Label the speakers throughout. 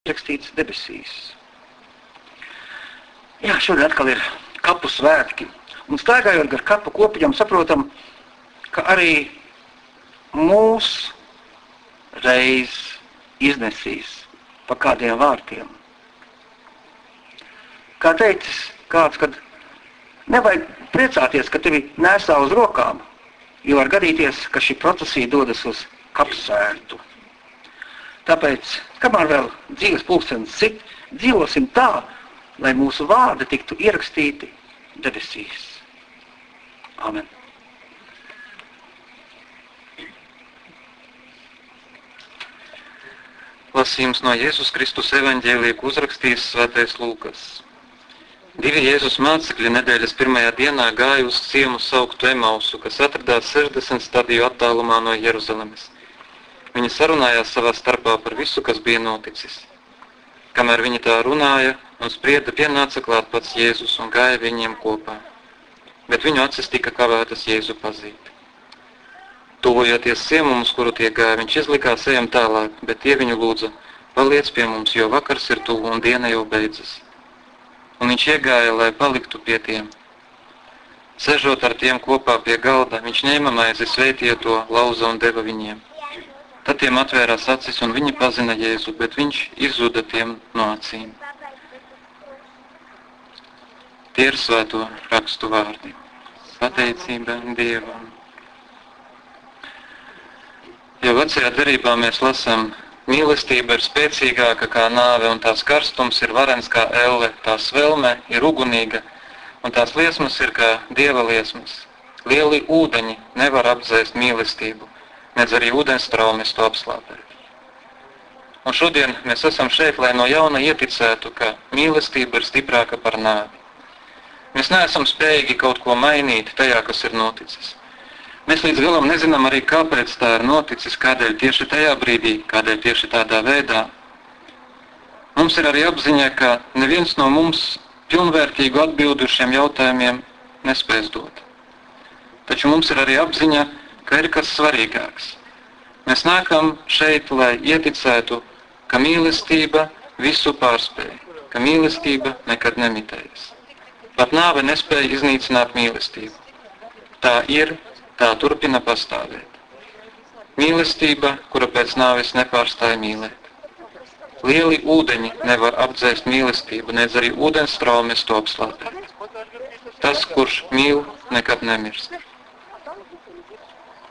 Speaker 1: rakstīts debesīs. Jā, šodien atkal ir kapu svētki. Un staigājot gar kapu kopiņām saprotam, ka arī mūs reiz iznesīs pa kādiem vārtiem. Kā teicis kāds, kad nevajag priecāties, ka tevi nesā uz rokām, jo var gadīties, ka šī procesija dodas uz kapsvērtu. Tāpēc, kamēr vēl dzīves pulkstenis sit, dzīvosim tā, lai mūsu vārdi tiktu ierakstīti debesīs. Amen.
Speaker 2: Lasījums no Jēzus Kristus evaņģēlija, ko uzrakstījis svētais Lūkas. 2 Jēzus mācekļi nedēļas pirmajā dienā gāja uz ciemu sauktu Emausu, kas atradās 60 stadiju attālumā no Jeruzalemes. Viņi sarunājās savā starpā par visu, kas bija noticis. Kamēr viņi tā runāja un sprieda, pienāca klāt pats Jēzus un gāja viņiem kopā. Bet viņu acis tika kavētas Jēzu pazīt. Tuvojoties ciemam, uz kuru tie gāja, viņš izlikās ejam tālāk, bet tie viņu lūdza, paliec pie mums, jo vakars ir tuvu un diena jau beidzas. Un viņš iegāja, lai paliktu pie tiem. Sežot ar tiem kopā pie galda, viņš ņēma maizi, sveitīja to, lauza un deva viņiem. Tad tiem atvērās acis un viņi pazina Jēzu, bet viņš izzuda tiem no acīm. Tie ir svēto rakstu vārdi. Pateicība Dievam. Jo vecajā derībā mēs lasām, mīlestība ir spēcīgāka kā nāve, un tās karstums ir varens kā elle, tās svelme ir ugunīga, un tās liesmas ir kā Dieva liesmas. Lieli ūdeņi nevar apdzēst mīlestību, nedz arī ūdenstraumes to apslāpēt. Un šodien mēs esam šeit, lai no jauna ieticētu, ka mīlestība ir stiprāka par nāvi. Mēs neesam spējīgi kaut ko mainīt tajā, kas ir noticis. Mēs līdz galam nezinām arī, kāpēc tā ir noticis, kādēļ tieši tajā brīdī, kādēļ tieši tādā veidā. Mums ir arī apziņa, ka neviens no mums pilnvērtīgu atbildi uz šiem jautājumiem nespēs dot. Taču mums ir arī apziņa, ka ir kas svarīgāks. Mēs nākam šeit, lai ieticētu, ka mīlestība visu pārspēj, ka mīlestība nekad nemitējas. Pat nāve nespēja iznīcināt mīlestību. Tā ir, tā turpina pastāvēt. Mīlestība, kura pēc nāves nepārstāja mīlēt. Lieli ūdeņi nevar apdzēst mīlestību, nedz arī ūdenstraumes to apslāpēt. Tas, kurš mīl, nekad nemirst.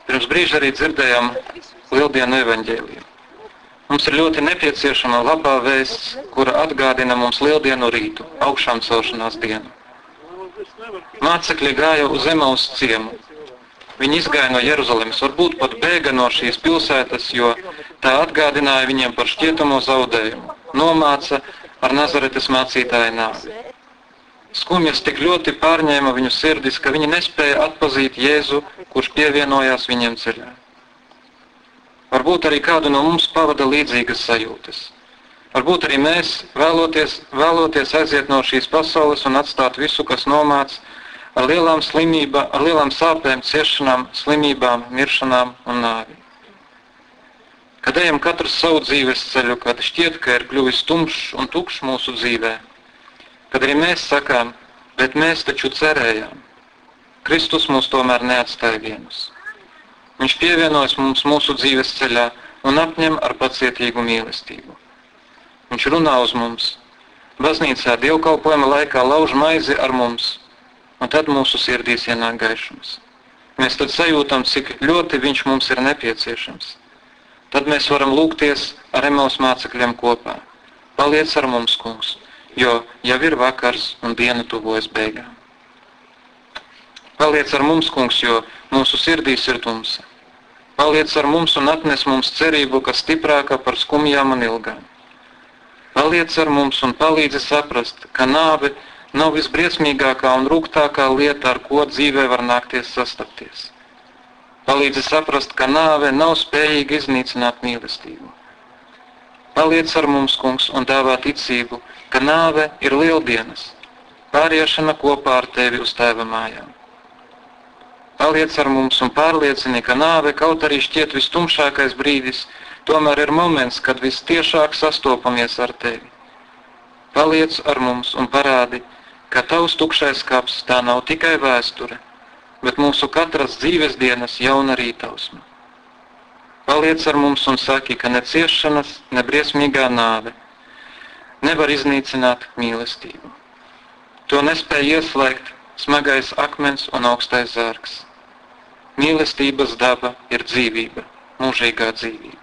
Speaker 2: Pirms brīža arī dzirdējām Lieldienu evaņģēliju. Mums ir ļoti nepieciešama labā vēsts, kura atgādina mums Lieldienu rītu, augšām celšanās dienu. Mācekļi gāja uz Emaus ciemu. Viņi izgāja no Jeruzalemes, varbūt pat bēga no šīs pilsētas, jo tā atgādināja viņiem par šķietamo zaudējumu. Nomāca ar Nazaretes mācītāju nāvi. Skumjas tik ļoti pārņēma viņu sirdis, ka viņi nespēja atpazīt Jēzu, kurš pievienojās viņiem ceļā. Varbūt arī kādu no mums pavada līdzīgas sajūtas. Varbūt arī mēs vēloties aiziet no šīs pasaules un atstāt visu, kas nomāc, ar lielām sāpēm, ciešanām, slimībām, miršanām un nāvi. Kad ejam katrs savu dzīves ceļu, kad šķiet, ka ir kļuvis tumšs un tukšs mūsu dzīvē, kad arī mēs sakām, bet mēs taču cerējām. Kristus mūs tomēr neatstāja vienus. Viņš pievienojas mums mūsu dzīves ceļā un apņem ar pacietīgu mīlestību. Viņš runā uz mums. Baznīcā dievkalpojuma laikā lauž maizi ar mums, un tad mūsu sirdīs ienāk gaišums. Mēs tad sajūtam, cik ļoti viņš mums ir nepieciešams. Tad mēs varam lūgties ar Emaus mācekļiem kopā. Paliec ar mums, kungs, jo jau ir vakars un diena tuvojas beigām. Paliec ar mums, kungs, jo mūsu sirdīs ir tumsa. Paliec ar mums un atnes mums cerību, kas stiprāka par skumjām un ilgām. Paliec ar mums un palīdzi saprast, ka nāve nav visbriesmīgākā un rūgtākā lieta, ar ko dzīvē var nākties sastapties. Palīdzi saprast, ka nāve nav spējīga iznīcināt mīlestību. Paliec ar mums, kungs, un dāvā ticību, ka nāve ir lieldienas, pāriešana kopā ar tevi uz tēva mājām. Paliec ar mums un pārliecini, ka nāve, kaut arī šķiet vistumšākais brīdis, Tomēr ir moments, kad vistiešāk sastopamies ar tevi. Paliec ar mums un parādi, ka tavs tukšais kaps tā nav tikai vēsture, bet mūsu katras dzīves dienas jauna rītausma. Paliec ar mums un saki, ka ne ciešanas, ne briesmīgā nāve nevar iznīcināt mīlestību. To nespēja ieslēgt smagais akmens un augstais zārks. Mīlestības daba ir dzīvība, mūžīgā dzīvība.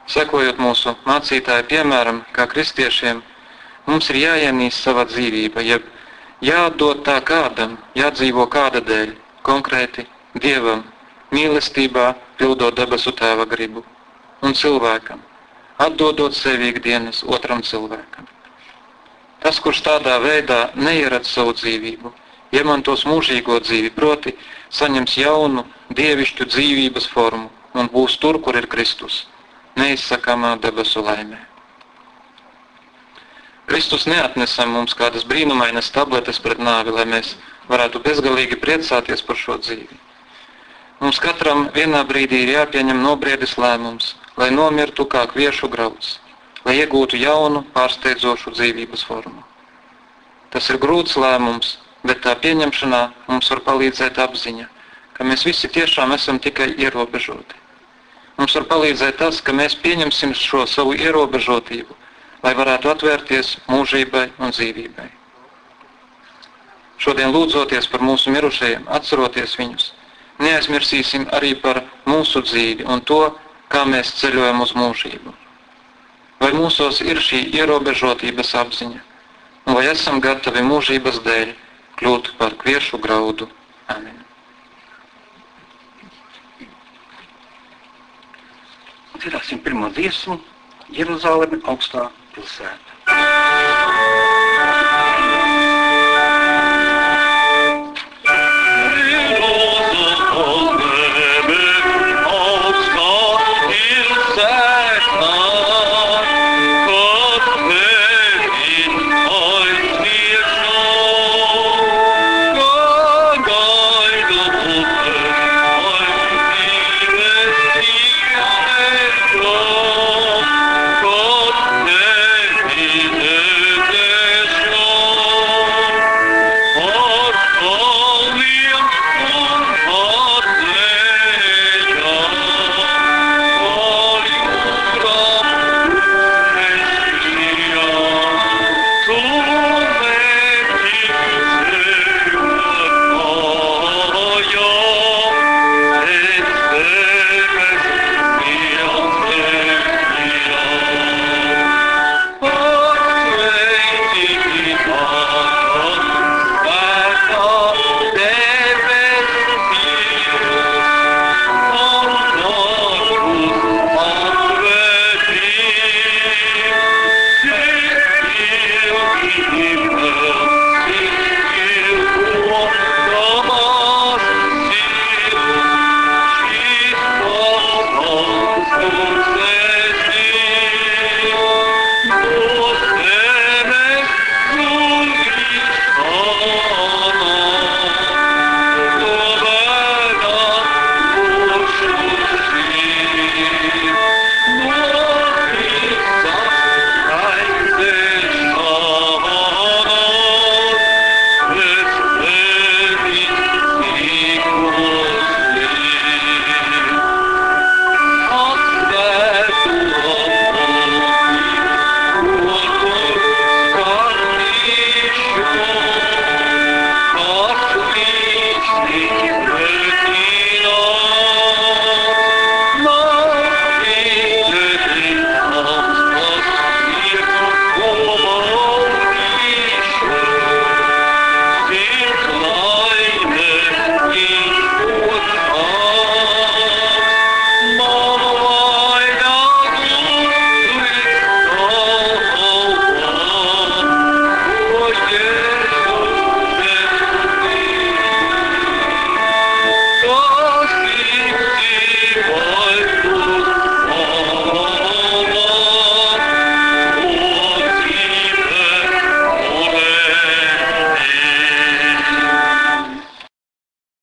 Speaker 2: Sekojot mūsu mācītāju piemēram, kā kristiešiem, mums ir jāienīst sava dzīvība, jeb jāatdod tā kādam, jādzīvo kāda dēļ, konkrēti Dievam, mīlestībā pildot debesu Tēva gribu, un cilvēkam, atdodot sevi ikdienas otram cilvēkam. Tas, kurš tādā veidā neieredz savu dzīvību, iemantos mūžīgo dzīvi, proti saņems jaunu, dievišķu dzīvības formu un būs tur, kur ir Kristus, neizsakamā debesu laimē. Kristus neatnesa mums kādas brīnumainas tabletes pret nāvi, lai mēs varētu bezgalīgi priecāties par šo dzīvi. Mums katram vienā brīdī ir jāpieņem nobriedis lēmums, lai nomirtu kā kviešu grauds, lai iegūtu jaunu, pārsteidzošu dzīvības formu. Tas ir grūts lēmums, bet tā pieņemšanā mums var palīdzēt apziņa, ka mēs visi tiešām esam tikai ierobežoti. Mums var palīdzēt tas, ka mēs pieņemsim šo savu ierobežotību, lai varētu atvērties mūžībai un dzīvībai. Šodien lūdzoties par mūsu mirušajiem, atceroties viņus, neaizmirsīsim arī par mūsu dzīvi un to, kā mēs ceļojam uz mūžību. Vai mūsos ir šī ierobežotības apziņa, un vai esam gatavi mūžības dēļ kļūt par kviešu graudu? Amen.
Speaker 1: Dziedāsim pirmo dziesmu, Jeruzaleme augstā pilsēta.